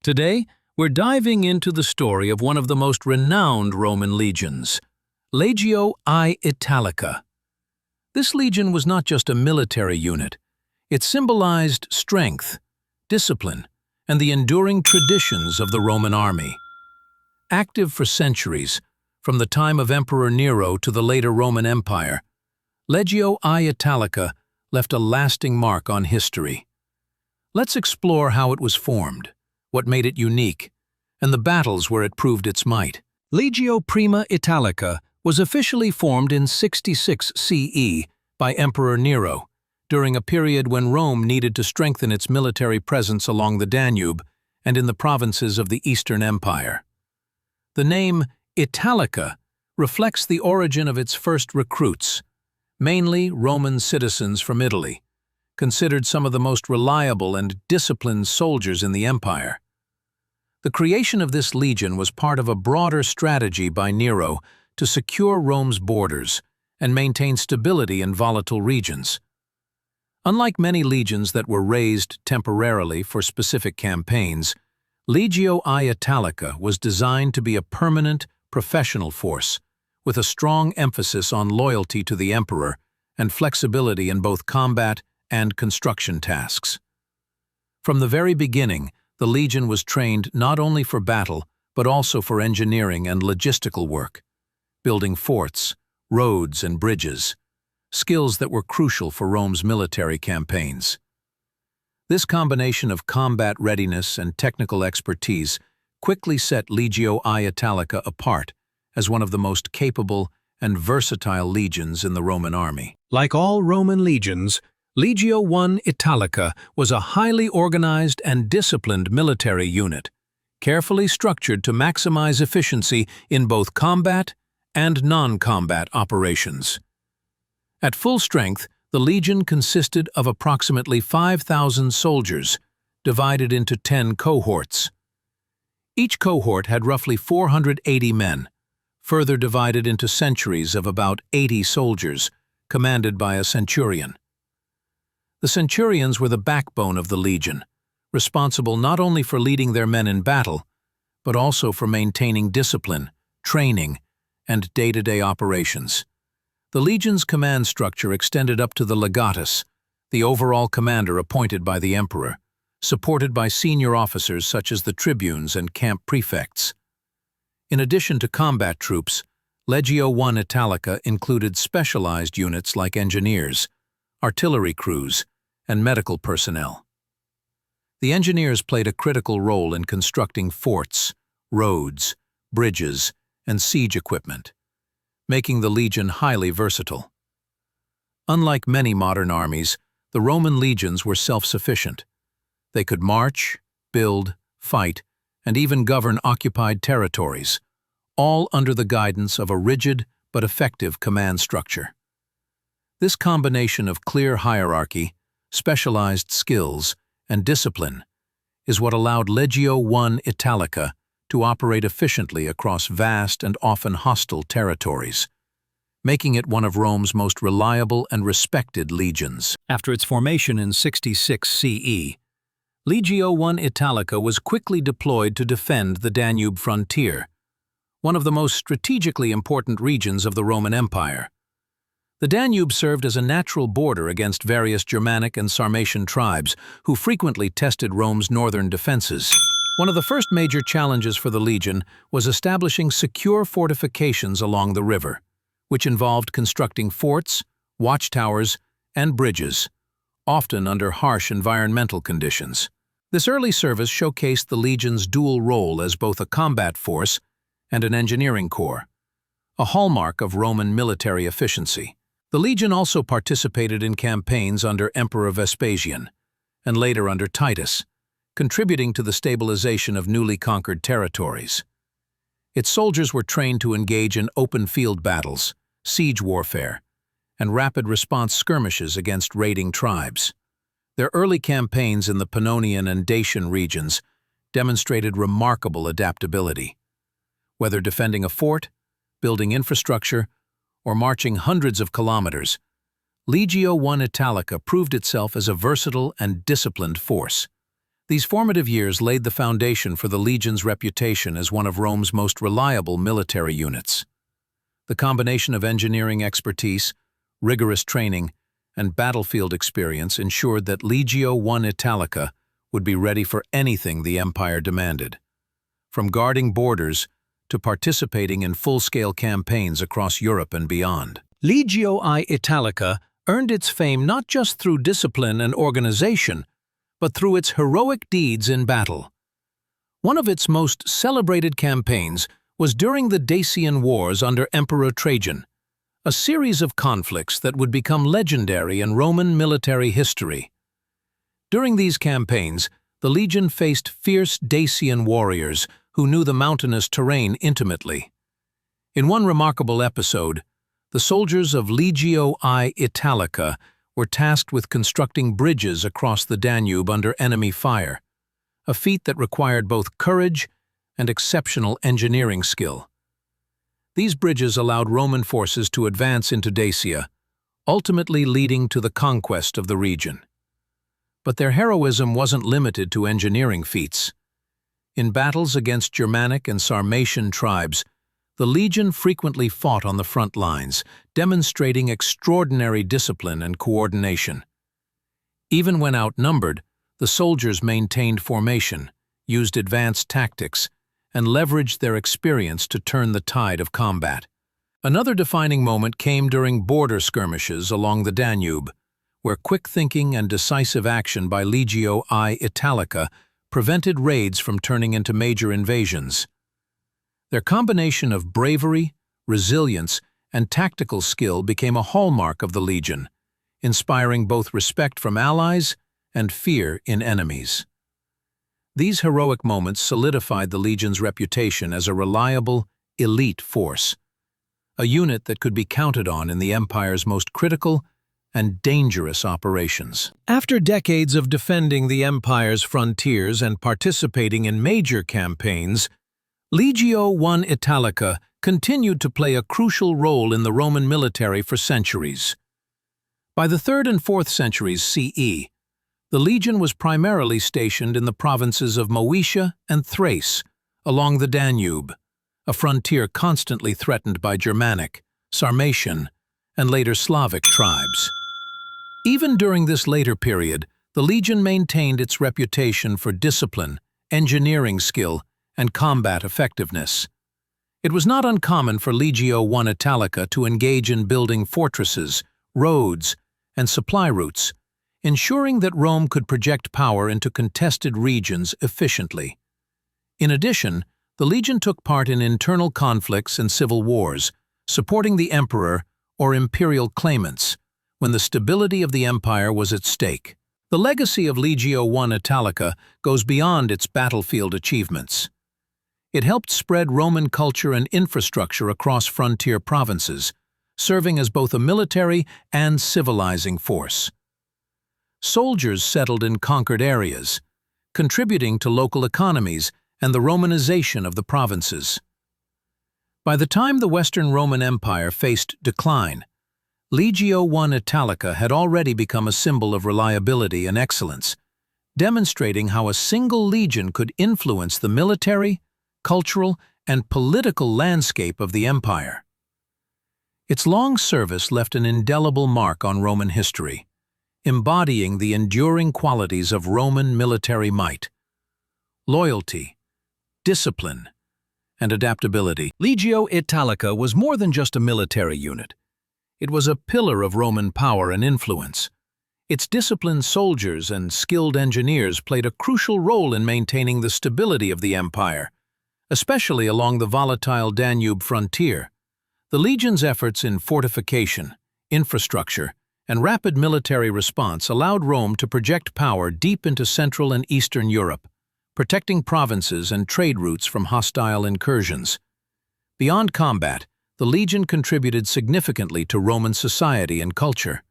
Today, we're diving into the story of one of the most renowned Roman legions, Legio I Italica. This legion was not just a military unit. It symbolized strength, discipline, and the enduring traditions of the Roman army. Active for centuries, from the time of Emperor Nero to the later Roman Empire, Legio I Italica left a lasting mark on history. Let's explore how it was formed, what made it unique, and the battles where it proved its might. Legio I Italica was officially formed in 66 CE by Emperor Nero, during a period when Rome needed to strengthen its military presence along the Danube and in the provinces of the Eastern Empire. The name Italica reflects the origin of its first recruits, mainly Roman citizens from Italy, considered some of the most reliable and disciplined soldiers in the empire. The creation of this legion was part of a broader strategy by Nero to secure Rome's borders and maintain stability in volatile regions. Unlike many legions that were raised temporarily for specific campaigns, Legio I Italica was designed to be a permanent, professional force, with a strong emphasis on loyalty to the emperor and flexibility in both combat and construction tasks. From the very beginning, the legion was trained not only for battle, but also for engineering and logistical work, building forts, roads, and bridges, skills that were crucial for Rome's military campaigns. This combination of combat readiness and technical expertise quickly set Legio I Italica apart as one of the most capable and versatile legions in the Roman army. Like all Roman legions, Legio I Italica was a highly organized and disciplined military unit, carefully structured to maximize efficiency in both combat and non-combat operations. At full strength, the legion consisted of approximately 5,000 soldiers, divided into 10 cohorts. Each cohort had roughly 480 men, further divided into centuries of about 80 soldiers, commanded by a centurion. The centurions were the backbone of the legion, responsible not only for leading their men in battle, but also for maintaining discipline, training, and day-to-day operations. The legion's command structure extended up to the legatus, the overall commander appointed by the emperor, supported by senior officers such as the tribunes and camp prefects. In addition to combat troops, Legio I Italica included specialized units like engineers, artillery crews, and medical personnel. The engineers played a critical role in constructing forts, roads, bridges, and siege equipment, making the legion highly versatile. Unlike many modern armies, the Roman legions were self-sufficient. They could march, build, fight, and even govern occupied territories, all under the guidance of a rigid but effective command structure. This combination of clear hierarchy, specialized skills, and discipline is what allowed Legio I Italica to operate efficiently across vast and often hostile territories, making it one of Rome's most reliable and respected legions. After its formation in 66 CE, Legio I Italica was quickly deployed to defend the Danube frontier, one of the most strategically important regions of the Roman Empire. The Danube served as a natural border against various Germanic and Sarmatian tribes who frequently tested Rome's northern defenses. One of the first major challenges for the legion was establishing secure fortifications along the river, which involved constructing forts, watchtowers, and bridges, often under harsh environmental conditions. This early service showcased the legion's dual role as both a combat force and an engineering corps, a hallmark of Roman military efficiency. The legion also participated in campaigns under Emperor Vespasian, and later under Titus, contributing to the stabilization of newly conquered territories. Its soldiers were trained to engage in open field battles, siege warfare, and rapid response skirmishes against raiding tribes. Their early campaigns in the Pannonian and Dacian regions demonstrated remarkable adaptability. Whether defending a fort, building infrastructure, or marching hundreds of kilometers, Legio I Italica proved itself as a versatile and disciplined force. These formative years laid the foundation for the legion's reputation as one of Rome's most reliable military units. The combination of engineering expertise, rigorous training, and battlefield experience ensured that Legio I Italica would be ready for anything the empire demanded, from guarding borders to participating in full-scale campaigns across Europe and beyond. Legio I Italica earned its fame not just through discipline and organization, but through its heroic deeds in battle. One of its most celebrated campaigns was during the Dacian Wars under Emperor Trajan, a series of conflicts that would become legendary in Roman military history. During these campaigns, the legion faced fierce Dacian warriors who knew the mountainous terrain intimately. In one remarkable episode, the soldiers of Legio I Italica were tasked with constructing bridges across the Danube under enemy fire, a feat that required both courage and exceptional engineering skill. These bridges allowed Roman forces to advance into Dacia, ultimately leading to the conquest of the region. But their heroism wasn't limited to engineering feats. In battles against Germanic and Sarmatian tribes, the legion frequently fought on the front lines, demonstrating extraordinary discipline and coordination. Even when outnumbered, the soldiers maintained formation, used advanced tactics, and leveraged their experience to turn the tide of combat. Another defining moment came during border skirmishes along the Danube, where quick thinking and decisive action by Legio I Italica prevented raids from turning into major invasions. Their combination of bravery, resilience, and tactical skill became a hallmark of the legion, inspiring both respect from allies and fear in enemies. These heroic moments solidified the legion's reputation as a reliable, elite force, a unit that could be counted on in the empire's most critical and dangerous operations. After decades of defending the empire's frontiers and participating in major campaigns, Legio I Italica continued to play a crucial role in the Roman military for centuries. By the 3rd and 4th centuries CE, the legion was primarily stationed in the provinces of Moesia and Thrace, along the Danube, a frontier constantly threatened by Germanic, Sarmatian, and later Slavic tribes. Even during this later period, the legion maintained its reputation for discipline, engineering skill, and combat effectiveness. It was not uncommon for Legio I Italica to engage in building fortresses, roads, and supply routes, ensuring that Rome could project power into contested regions efficiently. In addition, the legion took part in internal conflicts and civil wars, supporting the emperor or imperial claimants when the stability of the empire was at stake. The legacy of Legio I Italica goes beyond its battlefield achievements. It helped spread Roman culture and infrastructure across frontier provinces, serving as both a military and civilizing force. Soldiers settled in conquered areas, contributing to local economies and the Romanization of the provinces. By the time the Western Roman Empire faced decline, Legio I Italica had already become a symbol of reliability and excellence, demonstrating how a single legion could influence the military, cultural, and political landscape of the empire. Its long service left an indelible mark on Roman history, embodying the enduring qualities of Roman military might: loyalty, discipline, and adaptability. Legio Italica was more than just a military unit. It was a pillar of Roman power and influence. Its disciplined soldiers and skilled engineers played a crucial role in maintaining the stability of the empire, especially along the volatile Danube frontier. The legion's efforts in fortification, infrastructure, and rapid military response allowed Rome to project power deep into Central and Eastern Europe, protecting provinces and trade routes from hostile incursions. Beyond combat, the legion contributed significantly to Roman society and culture.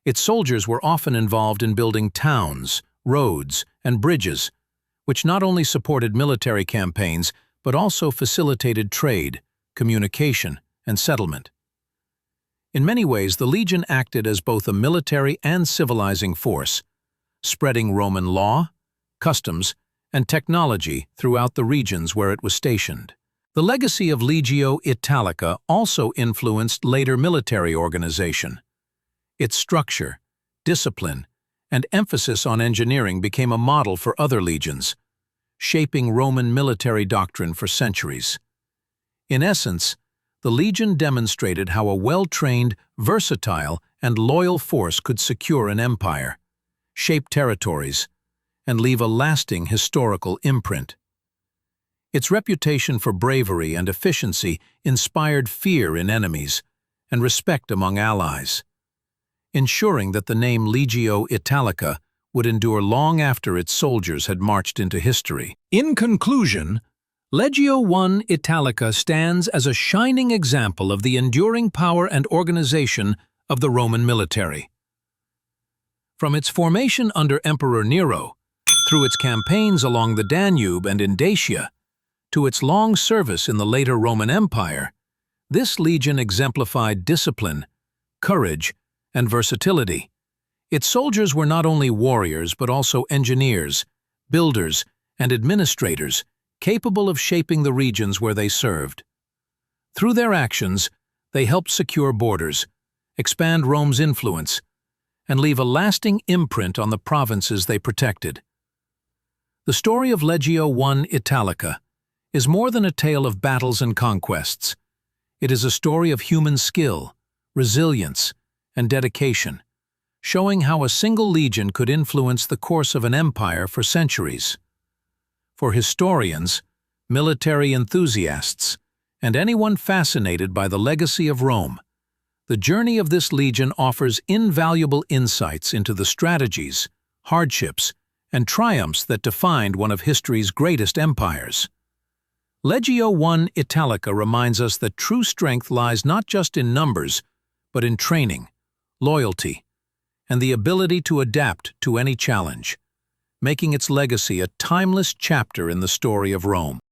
Its soldiers were often involved in building towns, roads, and bridges, which not only supported military campaigns but also facilitated trade, communication, and settlement. In many ways, the legion acted as both a military and civilizing force, spreading Roman law, customs, and technology throughout the regions where it was stationed. The legacy of Legio Italica also influenced later military organization. Its structure, discipline, and emphasis on engineering became a model for other legions, shaping Roman military doctrine for centuries. In essence, the legion demonstrated how a well-trained, versatile, and loyal force could secure an empire, shape territories, and leave a lasting historical imprint. Its reputation for bravery and efficiency inspired fear in enemies and respect among allies, ensuring that the name Legio Italica would endure long after its soldiers had marched into history. In conclusion, Legio I Italica stands as a shining example of the enduring power and organization of the Roman military. From its formation under Emperor Nero, through its campaigns along the Danube and in Dacia, to its long service in the later Roman Empire, this legion exemplified discipline, courage, and versatility. Its soldiers were not only warriors but also engineers, builders, and administrators, capable of shaping the regions where they served. Through their actions, they helped secure borders, expand Rome's influence, and leave a lasting imprint on the provinces they protected. The story of Legio I Italica is more than a tale of battles and conquests. It is a story of human skill, resilience, and dedication, showing how a single legion could influence the course of an empire for centuries. For historians, military enthusiasts, and anyone fascinated by the legacy of Rome, the journey of this legion offers invaluable insights into the strategies, hardships, and triumphs that defined one of history's greatest empires. Legio I Italica reminds us that true strength lies not just in numbers, but in training, loyalty, and the ability to adapt to any challenge, making its legacy a timeless chapter in the story of Rome.